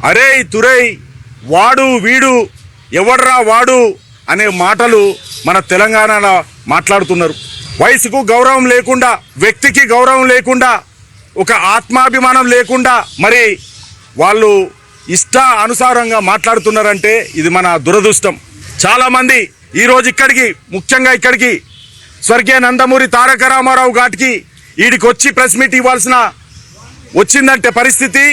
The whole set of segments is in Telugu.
అరే తురై వాడు వీడు ఎవడ్రా వాడు అనే మాటలు మన తెలంగాణలో మాట్లాడుతున్నారు. వయసుకు గౌరవం లేకుండా, వ్యక్తికి గౌరవం లేకుండా, ఒక ఆత్మాభిమానం లేకుండా మరి వాళ్ళు ఇష్ట అనుసారంగా మాట్లాడుతున్నారంటే ఇది మన దురదృష్టం. చాలామంది ఈరోజు ముఖ్యంగా ఇక్కడికి స్వర్గీయ నందమూరి తారక రామారావు ఘాట్కి వీడికి వచ్చి ప్రెస్ మీట్ ఇవ్వాల్సిన వచ్చిందంటే పరిస్థితి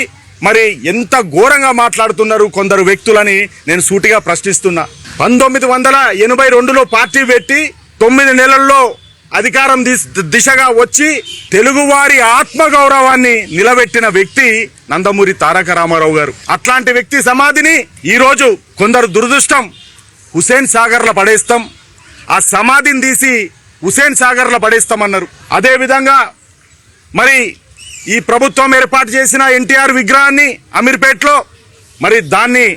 మరి ఎంత ఘోరంగా మాట్లాడుతున్నారు కొందరు వ్యక్తులని నేను సూటిగా ప్రశ్నిస్తున్నా. 1982లో పార్టీ పెట్టి 9 నెలల్లో అధికారం దిశగా వచ్చి తెలుగువారి ఆత్మగౌరవాన్ని నిలబెట్టిన వ్యక్తి నందమూరి తారక రామారావు గారు. అట్లాంటి వ్యక్తి సమాధిని ఈరోజు కొందరు దురదృష్టం హుసేన్ సాగర్లో పడేస్తాం, ఆ సమాధిని తీసి హుసేన్ సాగర్లో పడేస్తామన్నారు. అదేవిధంగా మరి ఈ ప్రభుత్వం ఏర్పాటు చేసిన ఎన్టీఆర్ విగ్రహాన్ని అమీర్పేటలో మరి దాన్ని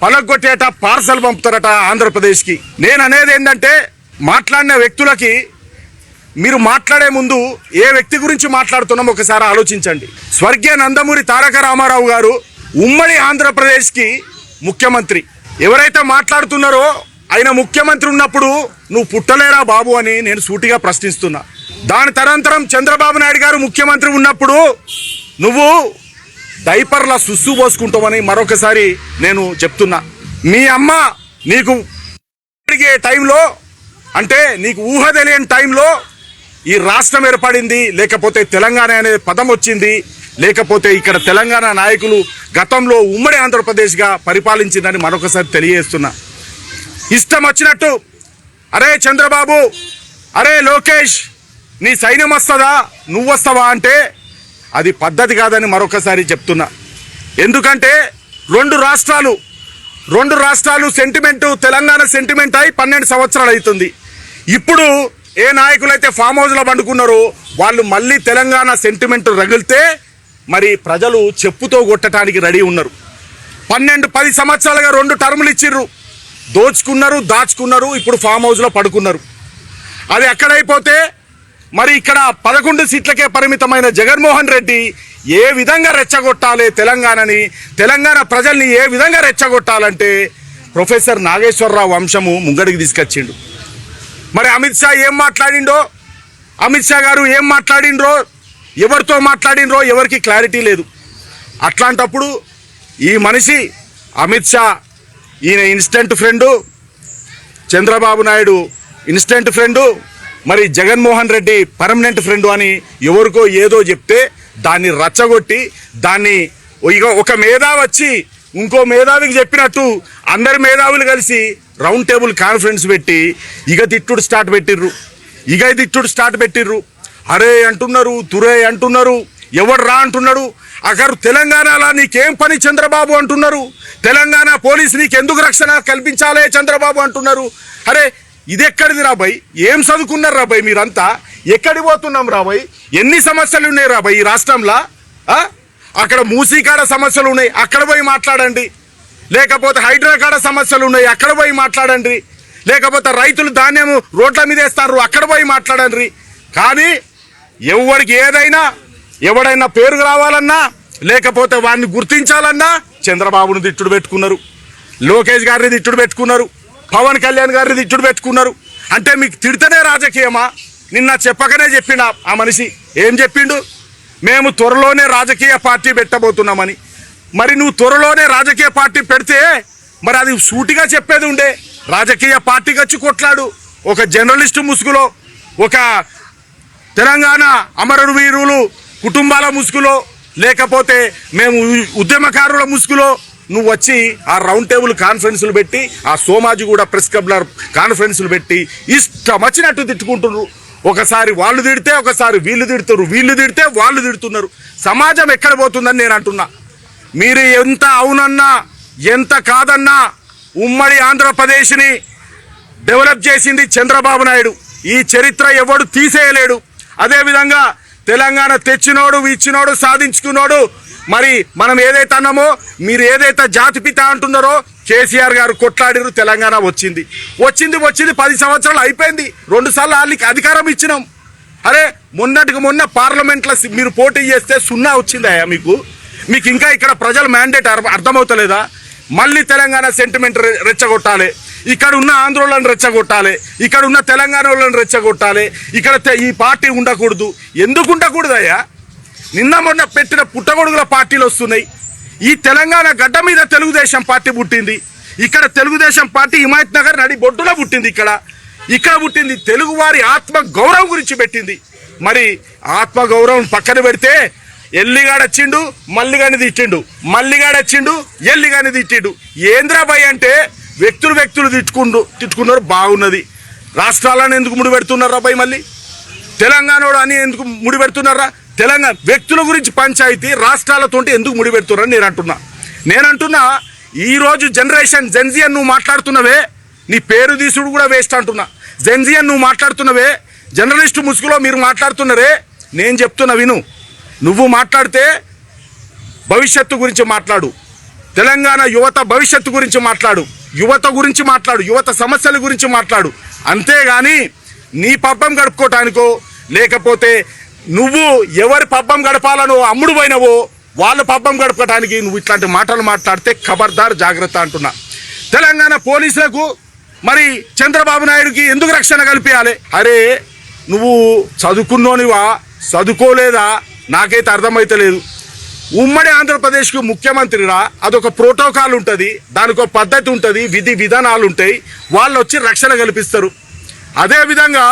పలగొట్టేట పార్సల్ పంపుతారట ఆంధ్రప్రదేశ్కి. నేను అనేది ఏంటంటే మాట్లాడిన వ్యక్తులకి మీరు మాట్లాడే ముందు ఏ వ్యక్తి గురించి మాట్లాడుతున్నాం ఒకసారి ఆలోచించండి. స్వర్గీయ నందమూరి తారక రామారావు గారు ఉమ్మడి ఆంధ్రప్రదేశ్కి ముఖ్యమంత్రి. ఎవరైతే మాట్లాడుతున్నారో ఆయన ముఖ్యమంత్రి ఉన్నప్పుడు నువ్వు పుట్టలేరా బాబు అని నేను సూటిగా ప్రశ్నిస్తున్నా. దాని తరంతరం చంద్రబాబు నాయుడు గారు ముఖ్యమంత్రి ఉన్నప్పుడు నువ్వు డైపర్ల సుస్సు పోసుకుంటామని మరొకసారి నేను చెప్తున్నా. మీ అమ్మ నీకు అడిగే టైంలో, అంటే నీకు ఊహ తెలియని టైంలో ఈ రాష్ట్రం ఏర్పడింది, లేకపోతే తెలంగాణ అనే పదం వచ్చింది, లేకపోతే ఇక్కడ తెలంగాణ నాయకులు గతంలో ఉమ్మడి ఆంధ్రప్రదేశ్గా పరిపాలించిందని మరొకసారి తెలియజేస్తున్నా. ఇష్టం వచ్చినట్టు అరే చంద్రబాబు, అరే లోకేష్ నీ సైన్యం వస్తుందా, నువ్వు వస్తావా అంటే అది పద్ధతి కాదని మరొకసారి చెప్తున్నా. ఎందుకంటే రెండు రాష్ట్రాలు సెంటిమెంటు, తెలంగాణ సెంటిమెంట్ అయి 12 సంవత్సరాలు అవుతుంది. ఇప్పుడు ఏ నాయకులైతే ఫామ్ హౌస్లో పండుకున్నారో వాళ్ళు మళ్ళీ తెలంగాణ సెంటిమెంట్ రగిలితే మరి ప్రజలు చెప్పుతో కొట్టడానికి రెడీ ఉన్నారు. 10 సంవత్సరాలుగా 2 టర్ములు ఇచ్చిర్రు, దోచుకున్నారు, దాచుకున్నారు, ఇప్పుడు ఫామ్ హౌస్లో పడుకున్నారు. అది ఎక్కడైపోతే మరి ఇక్కడ 11 సీట్లకే పరిమితమైన జగన్మోహన్ రెడ్డి ఏ విధంగా రెచ్చగొట్టాలి తెలంగాణని, తెలంగాణ ప్రజల్ని ఏ విధంగా రెచ్చగొట్టాలంటే ప్రొఫెసర్ నాగేశ్వరరావు వంశము ముంగడికి తీసుకొచ్చిండు. మరి అమిత్ షా ఏం మాట్లాడిండో, అమిత్ షా గారు ఏం మాట్లాడిండ్రో, ఎవరితో మాట్లాడిండ్రో ఎవరికి క్లారిటీ లేదు. అట్లాంటప్పుడు ఈ మనిషి అమిత్ షా ఈయన instant friend, Chandrababu Naidu instant friend, మరి జగన్మోహన్ రెడ్డి పర్మనెంట్ ఫ్రెండు అని ఎవరికో ఏదో చెప్తే దాన్ని రచ్చగొట్టి దాన్ని ఒక మేధావి వచ్చి ఇంకో మేధావికి చెప్పినట్టు అందరి మేధావులు కలిసి రౌండ్ టేబుల్ కాన్ఫరెన్స్ పెట్టి ఇక తిట్టుడు స్టార్ట్ పెట్టిర్రు. అరే అంటున్నారు, తురే అంటున్నారు, ఎవడు రా అంటున్నాడు. అక్కడ తెలంగాణలో నీకేం పని చంద్రబాబు అంటున్నారు. తెలంగాణ పోలీసు నీకెందుకు రక్షణ కల్పించాలే చంద్రబాబు అంటున్నారు. అరే ఇది ఎక్కడిది రాబాయ్, ఏం చదువుకున్నారు రాబాయ్ మీరంతా, ఎక్కడికి పోతున్నాం రాబాయ్, ఎన్ని సమస్యలు ఉన్నాయి రాబాయ్ ఈ రాష్ట్రంలో. అక్కడ మూసీకాడ సమస్యలు ఉన్నాయి, అక్కడ పోయి మాట్లాడండి. లేకపోతే హైడ్రా కాడ సమస్యలు ఉన్నాయి, అక్కడ పోయి మాట్లాడండి. లేకపోతే రైతులు ధాన్యం రోడ్ల మీద వేస్తారు, అక్కడ పోయి మాట్లాడండి. కానీ ఎవరికి ఎవడైనా పేరు రావాలన్నా లేకపోతే వాడిని గుర్తించాలన్నా చంద్రబాబును తిట్టుడు పెట్టుకున్నారు, లోకేష్ గారిని తిట్టుడు పెట్టుకున్నారు, పవన్ కళ్యాణ్ గారిని తిట్టుడు పెట్టుకున్నారు. అంటే మీకు తిడితేనే రాజకీయమా? నిన్న చెప్పకనే చెప్పిన ఆ మనిషి ఏం చెప్పిండు, మేము త్వరలోనే రాజకీయ పార్టీ పెట్టబోతున్నామని. మరి నువ్వు త్వరలోనే రాజకీయ పార్టీ పెడితే మరి అది సూటిగా చెప్పేది ఉండే, రాజకీయ పార్టీకి వచ్చి కొట్లాడు. ఒక జర్నలిస్టు ముసుగులో, ఒక తెలంగాణ అమరవీరులు కుటుంబాల ముసుగులో, లేకపోతే మేము ఉద్యమకారుల ముసుగులో నువ్వు వచ్చి ఆ రౌండ్ టేబుల్ కాన్ఫరెన్సులు పెట్టి, ఆ సోమాజిగూడ ప్రెస్ క్లబ్ల కాన్ఫరెన్సులు పెట్టి ఇష్టం వచ్చినట్టు తిట్టుకుంటున్నారు. ఒకసారి వాళ్ళు తిడితే ఒకసారి వీళ్ళు తిడుతున్నారు, వీళ్ళు తిడితే వాళ్ళు తిడుతున్నారు. సమాజం ఎక్కడ పోతుందని నేను అంటున్నా. మీరు ఎంత అవునన్నా ఎంత కాదన్నా ఉమ్మడి ఆంధ్రప్రదేశ్ని డెవలప్ చేసింది చంద్రబాబు నాయుడు. ఈ చరిత్ర ఎవడు తీసేయలేడు. అదేవిధంగా తెలంగాణ తెచ్చినోడు, ఇచ్చినోడు, సాధించుకున్నాడు. మరి మనం ఏదైతే అన్నామో, మీరు ఏదైతే జాతిపిత అంటున్నారో కేసీఆర్ గారు కొట్లాడిరు, తెలంగాణ వచ్చింది 10 సంవత్సరాలు అయిపోయింది. 2 సార్లు వాళ్ళకి అధికారం ఇచ్చినాం. అరే మొన్న పార్లమెంట్లో మీరు పోటీ చేస్తే 0 వచ్చిందా మీకు? మీకు ఇంకా ఇక్కడ ప్రజల మ్యాండేట్ అర్థమవుతలేదా? మళ్ళీ తెలంగాణ సెంటిమెంట్ రెచ్చగొట్టాలి, ఇక్కడ ఉన్న ఆంధ్రోళ్ళని రెచ్చగొట్టాలి, ఇక్కడ ఉన్న తెలంగాణ వాళ్ళని రెచ్చగొట్టాలి, ఇక్కడ ఈ పార్టీ ఉండకూడదు. ఎందుకు ఉండకూడదయ్యా? నిన్న మొన్న పెట్టిన పుట్టగొడుగుల పార్టీలు వస్తున్నాయి. ఈ తెలంగాణ గడ్డ మీద తెలుగుదేశం పార్టీ పుట్టింది. ఇక్కడ తెలుగుదేశం పార్టీ హిమాయత్ నగర్ నడి బొడ్డులో పుట్టింది. ఇక్కడ పుట్టింది. తెలుగు వారి ఆత్మ గౌరవం గురించి పెట్టింది. మరి ఆత్మ గౌరవం పక్కన పెడితే ఎల్లిగాడొచ్చిండు, మల్లిగాని తిట్టిండు, మల్లిగాడొచ్చిండు, ఎల్లిగాని తిట్టిండు. ఏంద్రాబాయ్ అంటే వ్యక్తులు తిట్టుకున్నారు. బాగున్నది. రాష్ట్రాలను ఎందుకు ముడిపెడుతున్నారు అబ్బాయి? మళ్ళీ తెలంగాణోడు అని ఎందుకు ముడిపెడుతున్నారా? తెలంగాణ వ్యక్తుల గురించి పంచాయతీ రాష్ట్రాలతో ఎందుకు ముడిపెడుతున్నారని నేనంటున్నా. ఈరోజు జనరేషన్ జెన్జియన్ నువ్వు మాట్లాడుతున్నవే, నీ పేరు తీసుడు కూడా వేస్ట్ అంటున్నా. జెన్జియన్ నువ్వు మాట్లాడుతున్నవే, జర్నలిస్టు ముసుగులో మీరు మాట్లాడుతున్నారే. నేను చెప్తున్నా విను. నువ్వు మాట్లాడితే భవిష్యత్తు గురించి మాట్లాడు, తెలంగాణ యువత భవిష్యత్తు గురించి మాట్లాడు, యువత గురించి మాట్లాడు, యువత సమస్యల గురించి మాట్లాడు. అంతేగాని నీ పబ్బం గడుపుకోవటానికో లేకపోతే నువ్వు ఎవరి పబ్బం గడపాలనో అమ్ముడు పోయినవో వాళ్ళ పబ్బం గడపడానికి నువ్వు ఇట్లాంటి మాటలు మాట్లాడితే ఖబర్దార్ జాగ్రత్త అంటున్నా. తెలంగాణ పోలీసులకు మరి చంద్రబాబు నాయుడుకి ఎందుకు రక్షణ కల్పించాలి? అరే నువ్వు చదువుకున్నోనివా చదువుకోలేదా నాకైతే అర్థమైతలేదు. ఉమ్మడి ఆంధ్రప్రదేశ్కు ముఖ్యమంత్రిరా, అదొక ప్రోటోకాల్ ఉంటుంది, దానికి ఒక పద్ధతి ఉంటుంది, విధి విధానాలు ఉంటాయి. వాళ్ళు వచ్చి రక్షణ కల్పిస్తారు. అదేవిధంగా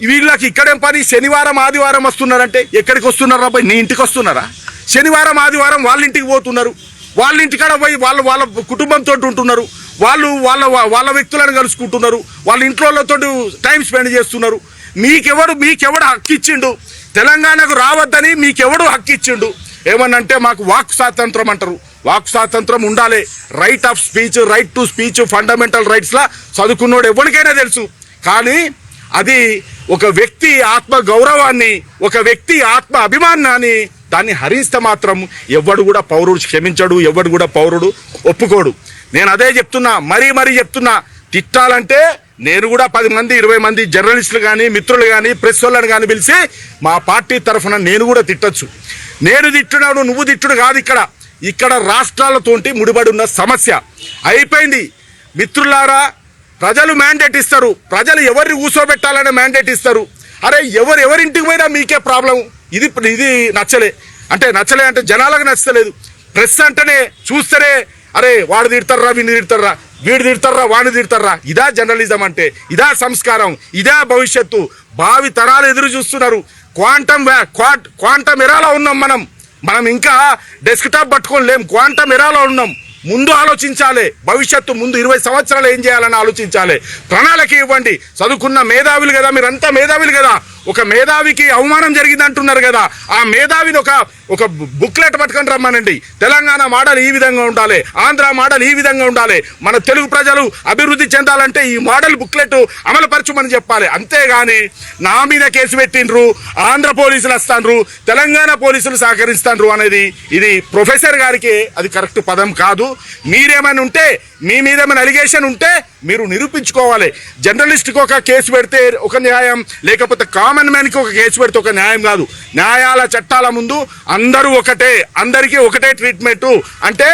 వీళ్ళకి ఇక్కడేం పని? శనివారం ఆదివారం వస్తున్నారంటే ఎక్కడికి వస్తున్నారా అబ్బాయి? నీ ఇంటికి వస్తున్నారా? శనివారం ఆదివారం వాళ్ళ ఇంటికి పోతున్నారు, వాళ్ళ ఇంటికాడ పోయి వాళ్ళ కుటుంబంతో ఉంటున్నారు, వాళ్ళ వ్యక్తులను కలుసుకుంటున్నారు, వాళ్ళ ఇంట్లోతో టైం స్పెండ్ చేస్తున్నారు. మీకెవడు హక్కు ఇచ్చిండు? తెలంగాణకు రావద్దని మీకెవడు హక్కు ఇచ్చిండు? ఏమన్నంటే మాకు వాక్ స్వాతంత్రం అంటారు. వాక్ స్వాతంత్రం ఉండాలి. Right of speech, right to speech fundamental రైట్స్లా చదువుకున్నోడు ఎవరికైనా తెలుసు. కానీ అది ఒక వ్యక్తి ఆత్మ గౌరవాన్ని, ఒక వ్యక్తి ఆత్మ అభిమానాన్ని దాన్ని హరిస్తే మాత్రం ఎవడు కూడా పౌరుడు క్షమించడు, ఎవడు కూడా పౌరుడు ఒప్పుకోడు. నేను అదే చెప్తున్నా, మరీ చెప్తున్నా. తిట్టాలంటే నేను కూడా 10 మంది 20 మంది జర్నలిస్టులు కానీ మిత్రులు కానీ ప్రెస్ వాళ్ళని కానీ పిలిచి మా పార్టీ తరఫున నేను కూడా తిట్టచ్చు. నేను తిట్టున్నాడు, నువ్వు తిట్టుడు కాదు. ఇక్కడ రాష్ట్రాలతోటి ముడిపడి ఉన్న సమస్య అయిపోయింది. మిత్రులారా, ప్రజలు మ్యాండేట్ ఇస్తారు. ప్రజలు ఎవరిని కూర్చోబెట్టాలనే మ్యాండేట్ ఇస్తారు. అరే ఎవరింటికి పోయినా మీకే ప్రాబ్లం. ఇది నచ్చలే అంటే జనాలకు నచ్చలేదు. ప్రెస్ అంటేనే చూస్తేనే అరే వాడు తిడతారా, వీడిని తిడతారా, వీడు తిడతారా, వాడిని తిడతారా. ఇదా జర్నలిజం అంటే, ఇదా సంస్కారం, ఇదా భవిష్యత్తు. భావి తరాలు ఎదురు చూస్తున్నారు. క్వాంటమ్ ఎరాలో ఉన్నాం మనం ఇంకా డెస్క్టాప్ పట్టుకొని లేం. క్వాంటమ్ ఎరాలో ఉన్నాం. ముందు ఆలోచించాలి. భవిష్యత్తు ముందు 20 సంవత్సరాలు ఏం చేయాలని ఆలోచించాలి. ప్రణాళిక ఇవ్వండి. చదువుకున్న మేధావులు కదా, మీరంతా మేధావులు కదా. ఒక మేధావికి అవమానం జరిగింది అంటున్నారు కదా, ఆ మేధావిని ఒక బుక్లెట్ పట్టుకొని రమ్మనండి. తెలంగాణ మోడల్ ఈ విధంగా ఉండాలి, ఆంధ్ర మోడల్ ఈ విధంగా ఉండాలి, మన తెలుగు ప్రజలు అభివృద్ధి చెందాలంటే ఈ మోడల్ బుక్లెట్ అమలుపరచమని చెప్పాలి. అంతేగాని నా మీద కేసు పెట్టిండ్రు, ఆంధ్ర పోలీసులు వస్తాండ్రు, తెలంగాణ పోలీసులు సహకరిస్తాండ్రు అనేది ఇది ప్రొఫెసర్ గారికి అది కరెక్ట్ పదం కాదు. మీరేమైనా ఉంటే, మీ మీద ఏమైనా అలిగేషన్ ఉంటే మీరు నిరూపించుకోవాలి. జర్నలిస్ట్కి ఒక కేసు పెడితే ఒక న్యాయం, లేకపోతే కామన్ మ్యాన్కి ఒక కేసు పెడితే ఒక న్యాయం కాదు. న్యాయాల చట్టాల ముందు అందరూ ఒకటే, అందరికీ ఒకటే ట్రీట్మెంటు. అంటే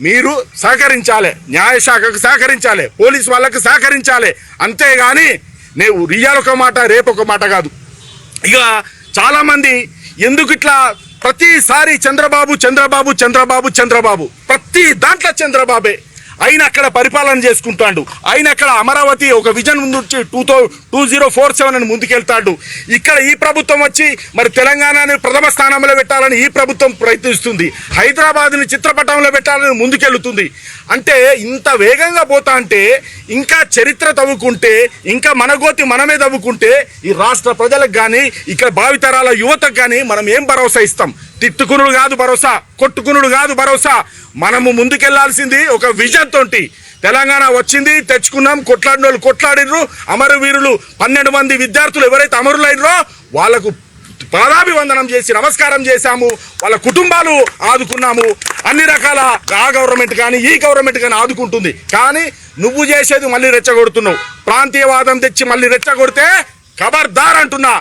మీరు సహకరించాలి, న్యాయశాఖకు సహకరించాలి, పోలీసు వాళ్ళకు సహకరించాలి. అంతేగాని నేను రియాల్ ఒక మాట రేపు ఒక మాట కాదు. ఇక చాలామంది ఎందుకు ఇట్లా ప్రతిసారి చంద్రబాబు ప్రతి దాంట్లో చంద్రబాబే. ఆయన అక్కడ పరిపాలన చేసుకుంటాడు. ఆయన అక్కడ అమరావతి ఒక విజన్ ముందు 2047 అని ముందుకెళ్తాడు. ఇక్కడ ఈ ప్రభుత్వం వచ్చి మరి తెలంగాణని ప్రథమ స్థానంలో పెట్టాలని ఈ ప్రభుత్వం ప్రయత్నిస్తుంది. హైదరాబాద్ని చిత్రపటంలో పెట్టాలని ముందుకెళ్తుంది. అంటే ఇంత వేగంగా పోతా అంటే ఇంకా చరిత్ర తవ్వుకుంటే, ఇంకా మన గోతి మనమే తవ్వుకుంటే ఈ రాష్ట్ర ప్రజలకు కానీ ఇక్కడ భావితరాల యువతకు కానీ మనం ఏం భరోసా ఇస్తాం? తిట్టుకునుడు కాదు భరోసా, కొట్టుకునుడు కాదు భరోసా. మనము ముందుకెళ్లాల్సింది ఒక విజన్ తోటి. తెలంగాణ వచ్చింది, తెచ్చుకున్నాం, కొట్లాడిన వాళ్ళు కొట్లాడినరు. అమరవీరులు 12 మంది విద్యార్థులు ఎవరైతే అమరులైనరో వాళ్లకు పాదాభివందనం చేసి నమస్కారం చేశాము. వాళ్ళ కుటుంబాలు ఆదుకున్నాము. అన్ని రకాల ఆ గవర్నమెంట్ కానీ ఈ గవర్నమెంట్ కానీ ఆదుకుంటుంది. కానీ నువ్వు చేసేది మళ్ళీ రెచ్చగొడుతున్నావు. ప్రాంతీయవాదం తెచ్చి మళ్ళీ రెచ్చగొడితే ఖబర్దార్ అంటున్నా.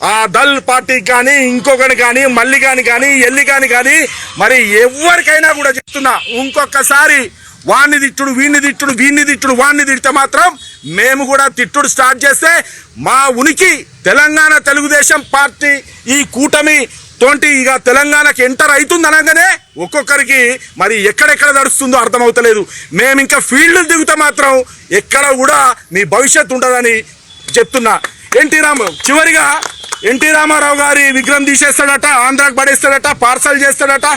ఆ దల్ పార్టీకి కానీ ఇంకొకటి కానీ మల్లిగాని కానీ ఎల్లిగాని కానీ మరి ఎవరికైనా కూడా చెప్తున్నా, ఇంకొకసారి వాడిని తిట్టుడు వీడిని తిట్టుడు వీడిని తిట్టుడు వాడిని తిడితే మాత్రం మేము కూడా తిట్టుడు స్టార్ట్ చేస్తే మా ఉనికి తెలంగాణ తెలుగుదేశం పార్టీ ఈ కూటమి తోటి ఇక తెలంగాణకి ఎంటర్ అవుతుంది అనగానే ఒక్కొక్కరికి మరి ఎక్కడెక్కడ నడుస్తుందో అర్థమవుతలేదు. మేము ఇంకా ఫీల్డ్ దిగుతే మాత్రం ఎక్కడ కూడా మీ భవిష్యత్తు ఉండదని చెప్తున్నా. చివరిగా ఎన్టీ రామారావు గారి విగ్రహం తీసేస్తాడట, ఆంధ్రాకి పడేస్తాడట, పార్సల్ చేస్తాడట,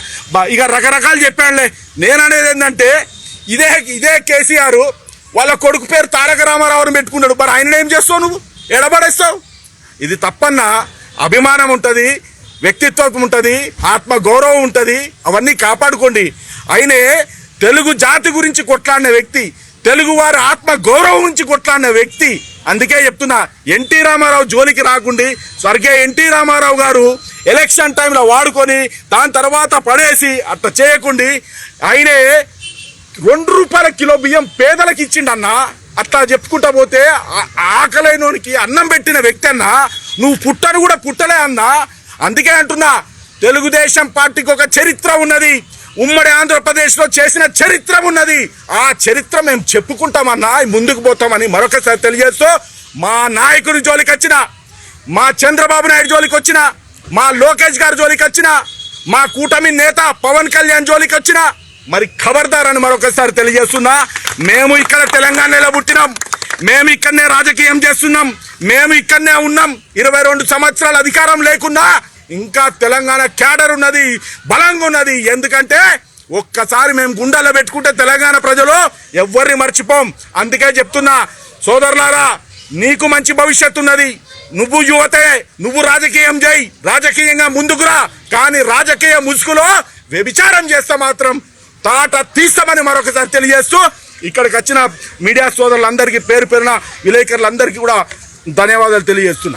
ఇక రకరకాలు చెప్పాడులే. నేను అనేది ఏంటంటే ఇదే కేసీఆర్ వాళ్ళ కొడుకు పేరు తారక రామారావుని పెట్టుకున్నాడు. మరి ఆయన ఏం చేస్తావు, నువ్వు ఎడబడేస్తావు? ఇది తప్పన్నా. అభిమానం ఉంటుంది, వ్యక్తిత్వం ఉంటుంది, ఆత్మ గౌరవం ఉంటుంది, అవన్నీ కాపాడుకోండి. ఆయనే తెలుగు జాతి గురించి కొట్లాడిన వ్యక్తి, తెలుగు వారి ఆత్మ గౌరవం గురించి కొట్లాడిన వ్యక్తి. అందుకే చెప్తున్నా, ఎన్టీ రామారావు జోలికి రాకుండి. స్వర్గీయ ఎన్టీ రామారావు గారు ఎలక్షన్ టైంలో వాడుకొని దాని తర్వాత పడేసి అట్లా చేయకుండి. ఆయనే 2 రూపాయల కిలో బియ్యం పేదలకు ఇచ్చిండన్నా. అట్లా చెప్పుకుంటా పోతే ఆకలైనోనికి అన్నం పెట్టిన వ్యక్తి అన్నా. నువ్వు పుట్టను కూడా పుట్టలే అన్నా. అందుకే అంటున్నా, తెలుగుదేశం పార్టీకి ఒక చరిత్ర ఉన్నది, ఉమ్మడి ఆంధ్రప్రదేశ్లో చేసిన చరిత్ర ఉన్నది. ఆ చరిత్ర మేము చెప్పుకుంటామన్నా, ముందుకు పోతామని మరొకసారి తెలియజేస్తూ, మా నాయకుడి జోలికి వచ్చిన, మా చంద్రబాబు నాయుడు జోలికి వచ్చిన, మా లోకేష్ గారి జోలికి వచ్చిన, మా కూటమి నేత పవన్ కళ్యాణ్ జోలికి వచ్చిన మరి ఖబర్దార్ అని మరొకసారి తెలియజేస్తున్నా. మేము ఇక్కడ తెలంగాణలో పుట్టినాం, మేము ఇక్కడనే రాజకీయం చేస్తున్నాం, మేము ఇక్కడనే ఉన్నాం. 22 సంవత్సరాల అధికారం లేకున్నా ఇంకా తెలంగాణ క్యాడర్ ఉన్నది, బలంగా ఉన్నది. ఎందుకంటే ఒక్కసారి మేము గుండెల్లో పెట్టుకుంటే తెలంగాణ ప్రజలు ఎవ్వరిని మర్చిపోం. అందుకే చెప్తున్నా, సోదరులారా, నీకు మంచి భవిష్యత్తు ఉన్నది. నువ్వు యువతే, నువ్వు రాజకీయం చేయి, రాజకీయంగా ముందుకురా. కానీ రాజకీయ ముసుగులో వ్యభిచారం చేస్తే మాత్రం తాట తీస్తామని మరొకసారి తెలియజేస్తూ, ఇక్కడికి వచ్చిన మీడియా సోదరులందరికీ పేరు పేరున విలేకరులందరికీ కూడా ధన్యవాదాలు తెలియజేస్తున్నా.